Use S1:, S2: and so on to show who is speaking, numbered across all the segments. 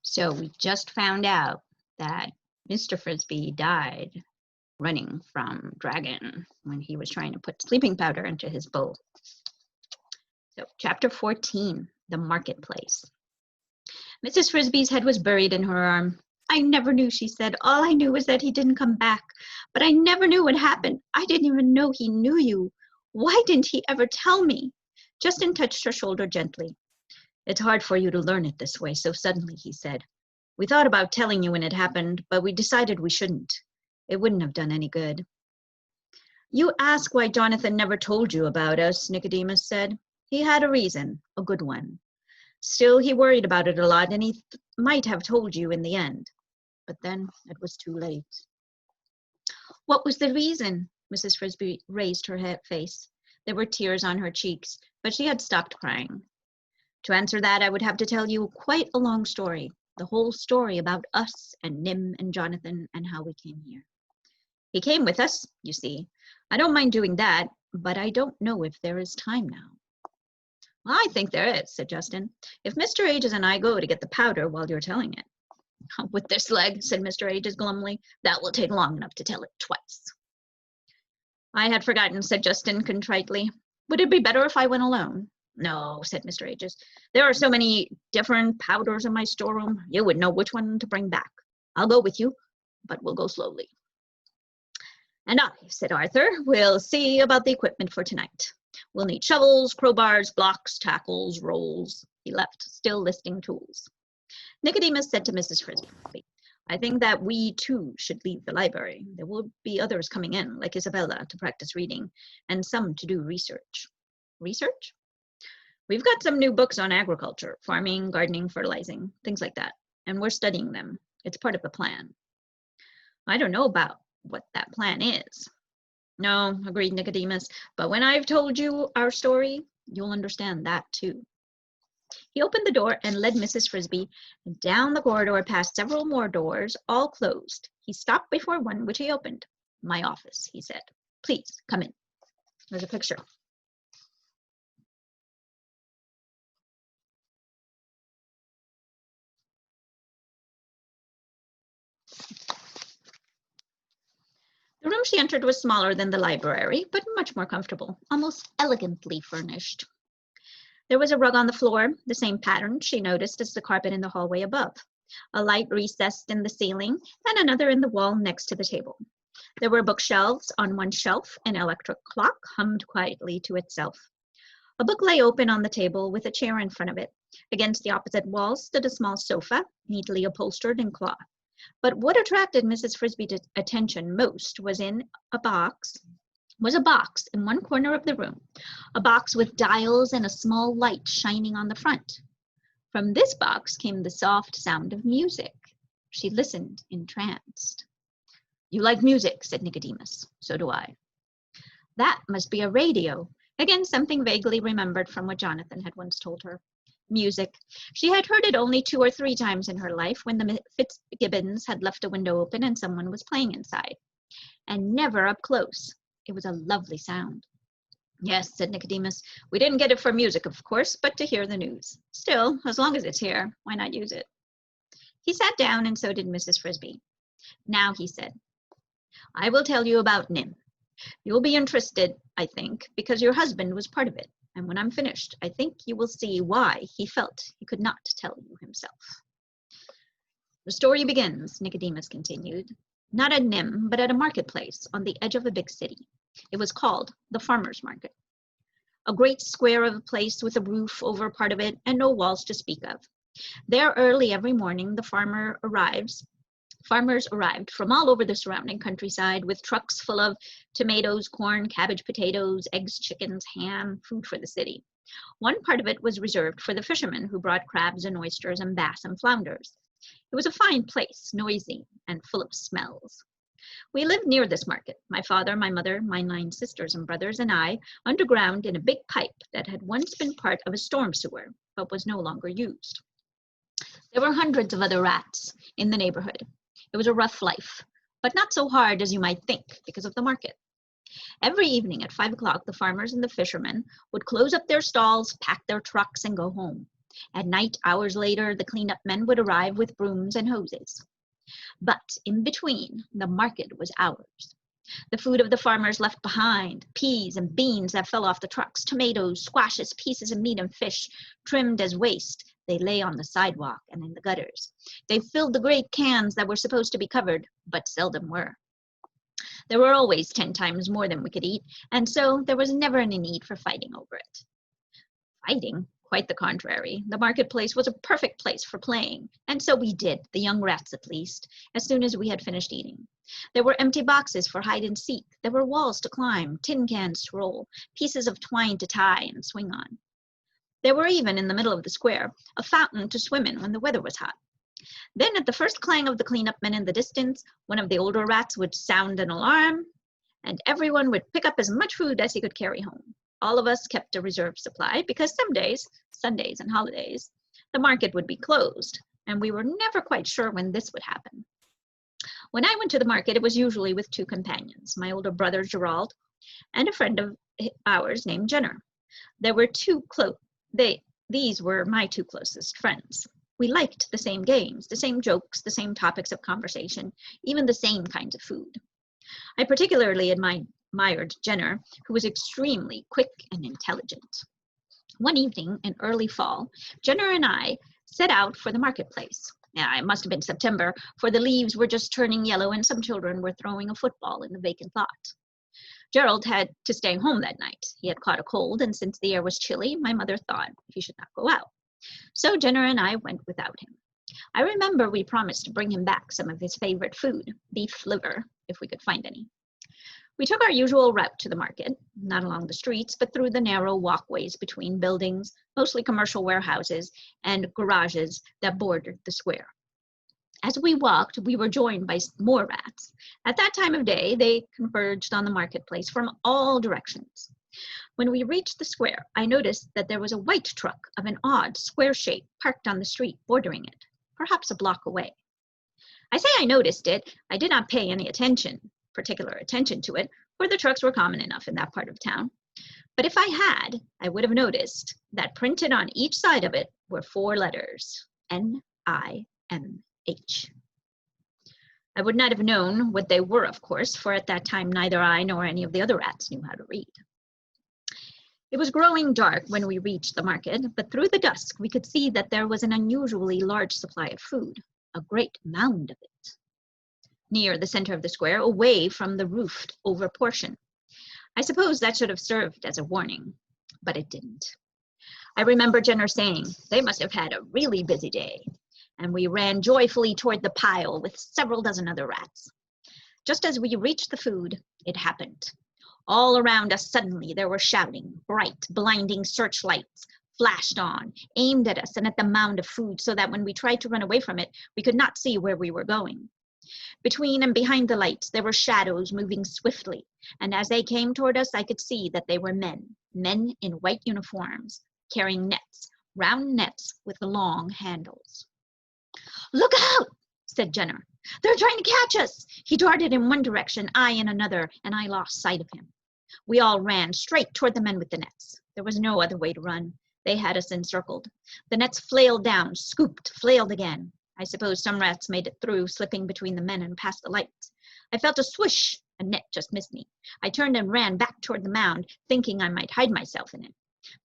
S1: So we just found out that Mr. Frisby died running from Dragon when he was trying to put sleeping powder into his bowl. So chapter 14, the marketplace. Mrs. Frisby's head was buried in her arm. I never knew, she said. All I knew was that he didn't come back. But I never knew what happened. I didn't even know he knew you. Why didn't he ever tell me? Justin touched her shoulder gently. It's hard for you to learn it this way so suddenly, he said. We thought about telling you when it happened, but we decided we shouldn't. It wouldn't have done any good. You ask why Jonathan never told you about us, Nicodemus said. He had a reason, a good one. Still, he worried about it a lot, and he might have told you in the end. But then it was too late. What was the reason? Mrs. Frisby raised her face. There were tears on her cheeks, but she had stopped crying. To answer that, I would have to tell you quite a long story, the whole story about us and Nim and Jonathan and how we came here. He came with us, you see. I don't mind doing that, but I don't know if there is time now. Well, I think there is, said Justin. If Mr. Ages and I go to get the powder while you're telling it. With this leg, said Mr. Ages glumly, that will take long enough to tell it twice. I had forgotten, said Justin contritely. Would it be better if I went alone? No, said Mr. Ages. There are so many different powders in my storeroom, you would know which one to bring back. I'll go with you, but we'll go slowly. And I, said Arthur, will see about the equipment for tonight. We'll need shovels, crowbars, blocks, tackles, rolls. He left, still listing tools. Nicodemus said to Mrs. Frisby, I think that we, too, should leave the library. There will be others coming in, like Isabella, to practice reading, and some to do research. Research? We've got some new books on agriculture, farming, gardening, fertilizing, things like that, and we're studying them. It's part of the plan. I don't know about what that plan is. No, agreed Nicodemus, but when I've told you our story, you'll understand that too. He opened the door and led Mrs. Frisby down the corridor past several more doors, all closed. He stopped before one, which he opened. My office, he said. Please, come in. There's a picture. The room she entered was smaller than the library, but much more comfortable, almost elegantly furnished. There was a rug on the floor, the same pattern she noticed as the carpet in the hallway above, a light recessed in the ceiling, and another in the wall next to the table. There were bookshelves on one shelf, an electric clock hummed quietly to itself. A book lay open on the table with a chair in front of it. Against the opposite wall stood a small sofa, neatly upholstered in cloth. But what attracted Mrs. Frisby's attention most was a box in one corner of the room, a box with dials and a small light shining on the front. From this box came the soft sound of music. She listened, entranced. You like music, said Nicodemus. So do I. That must be a radio. Again, something vaguely remembered from what Jonathan had once told her. Music. She had heard it only 2 or 3 times in her life when the Fitzgibbons had left a window open and someone was playing inside. And never up close. It was a lovely sound. Yes, said Nicodemus. We didn't get it for music, of course, but to hear the news. Still, as long as it's here, why not use it? He sat down, and so did Mrs. Frisby. Now, he said, I will tell you about Nim. You'll be interested, I think, because your husband was part of it. And when I'm finished, I think you will see why he felt he could not tell you himself. The story begins, Nicodemus continued, not at Nim, but at a marketplace on the edge of a big city. It was called the Farmer's Market. A great square of a place with a roof over part of it and no walls to speak of. There early every morning the farmers arrived from all over the surrounding countryside with trucks full of tomatoes, corn, cabbage, potatoes, eggs, chickens, ham, food for the city. One part of it was reserved for the fishermen who brought crabs and oysters and bass and flounders. It was a fine place, noisy and full of smells. We lived near this market, my father, my mother, my 9 sisters and brothers, and I, underground in a big pipe that had once been part of a storm sewer, but was no longer used. There were hundreds of other rats in the neighborhood. It was a rough life, but not so hard as you might think because of the market. Every evening at 5 o'clock, the farmers and the fishermen would close up their stalls, pack their trucks, and go home. At night, hours later, the cleanup men would arrive with brooms and hoses. But in between, the market was ours. The food of the farmers left behind, peas and beans that fell off the trucks, tomatoes, squashes, pieces of meat and fish, trimmed as waste. They lay on the sidewalk and in the gutters. They filled the great cans that were supposed to be covered, but seldom were. There were always 10 times more than we could eat, and so there was never any need for fighting over it. Fighting? Quite the contrary. The marketplace was a perfect place for playing, and so we did, the young rats at least, as soon as we had finished eating. There were empty boxes for hide and seek. There were walls to climb, tin cans to roll, pieces of twine to tie and swing on. There were even, in the middle of the square, a fountain to swim in when the weather was hot. Then, at the first clang of the cleanup men in the distance, one of the older rats would sound an alarm, and everyone would pick up as much food as he could carry home. All of us kept a reserve supply because some days, Sundays and holidays, the market would be closed, and we were never quite sure when this would happen. When I went to the market, it was usually with 2 companions, my older brother Gerald and a friend of ours named Jenner. There were these were my 2 closest friends. We liked the same games, the same jokes, the same topics of conversation, even the same kinds of food. I particularly admired Jenner, who was extremely quick and intelligent. One evening in early fall, Jenner and I set out for the marketplace. It must have been September, for the leaves were just turning yellow and some children were throwing a football in the vacant lot. Gerald had to stay home that night. He had caught a cold, and since the air was chilly, my mother thought he should not go out. So Jenner and I went without him. I remember we promised to bring him back some of his favorite food, beef liver, if we could find any. We took our usual route to the market, not along the streets, but through the narrow walkways between buildings, mostly commercial warehouses, and garages that bordered the square. As we walked, we were joined by more rats. At that time of day, they converged on the marketplace from all directions. When we reached the square, I noticed that there was a white truck of an odd square shape parked on the street bordering it, perhaps a block away. I say I noticed it. I did not pay any particular attention to it, for the trucks were common enough in that part of town. But if I had, I would have noticed that printed on each side of it were 4 letters, NIMH. I would not have known what they were, of course, for at that time neither I nor any of the other rats knew how to read. It was growing dark when we reached the market, but through the dusk we could see that there was an unusually large supply of food, a great mound of it, near the center of the square, away from the roofed over portion. I suppose that should have served as a warning, but it didn't. I remember Jenner saying, "They must have had a really busy day," and we ran joyfully toward the pile with several dozen other rats. Just as we reached the food, it happened. All around us suddenly there were shouting, bright, blinding searchlights flashed on, aimed at us and at the mound of food, so that when we tried to run away from it, we could not see where we were going. Between and behind the lights, there were shadows moving swiftly, and as they came toward us, I could see that they were men in white uniforms, carrying nets, round nets with long handles. "Look out!" said Jenner. "They're trying to catch us!" He darted in one direction, I in another, and I lost sight of him. We all ran straight toward the men with the nets. There was no other way to run. They had us encircled. The nets flailed down, scooped, flailed again. I suppose some rats made it through, slipping between the men and past the lights. I felt a swish. A net just missed me. I turned and ran back toward the mound, thinking I might hide myself in it.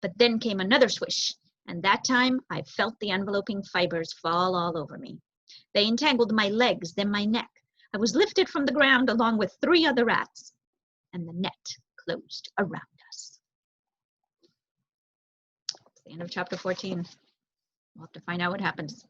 S1: But then came another swish, and that time I felt the enveloping fibers fall all over me. They entangled my legs, then my neck. I was lifted from the ground along with 3 other rats, and the net closed around us. That's the end of chapter 14. We'll have to find out what happens.